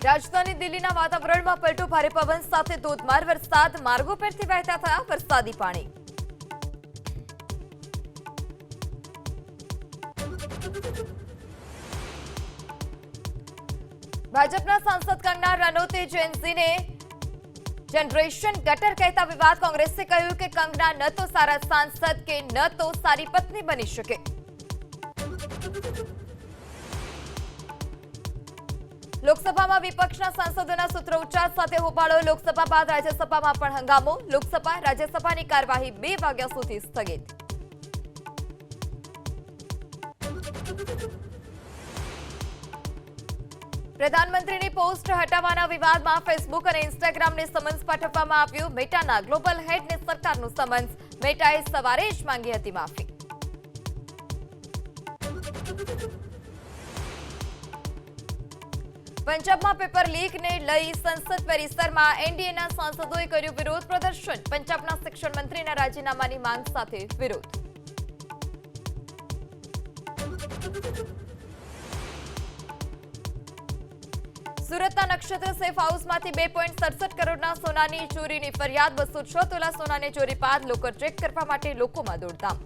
રાજધાની દિલ્હીના વાતાવરણમાં પલટો, ભારે પવન સાથે ધોધમાર વરસાદ, માર્ગો પરથી વહેતા થયા વરસાદી પાણી। ભાજપના સાંસદ કંગના રનૌતે જેનઝીને जनरेशन गटर कहता विवाद, कांग्रेसे કહ્યું કે કંગના ન તો સારા સાંસદ કે ન તો સારી પત્ની બની શકે। લોકસભામાં વિપક્ષના સાંસદોના સૂત્રોચ્ચાર સાથે હોબાળો, લોકસભા બાદ રાજ્યસભામાં પણ હંગામો, લોકસભા રાજ્યસભાની કાર્યવાહી 2 વાગ્યા સુધી સ્થગિત। प्रधानमंत्री पोस्ट हटावाना विवाद में फेसबुक और इंस्टाग्राम ने समन्स पाठववामां आव्युं। मेटाना ग्लोबल हेड ने सरकारनुं समन्स, मेटाए सवारे ज मांगी हती माफी। पंजाब में पेपर लीक ने लई संसद परिसर में एनडीए सांसदोए कर्युं विरोध प्रदर्शन। पंजाबना शिक्षण मंत्री राजीनामानी मांग साथे विरोध। सूरतना नक्षत्र सेफ हाउस में 2.67 करोड़ सोना चोरी की फरियाद। 206 तोला सोना ने चोरी बाद लोकर चेक करवा माटे लोकोमां दौड़धाम।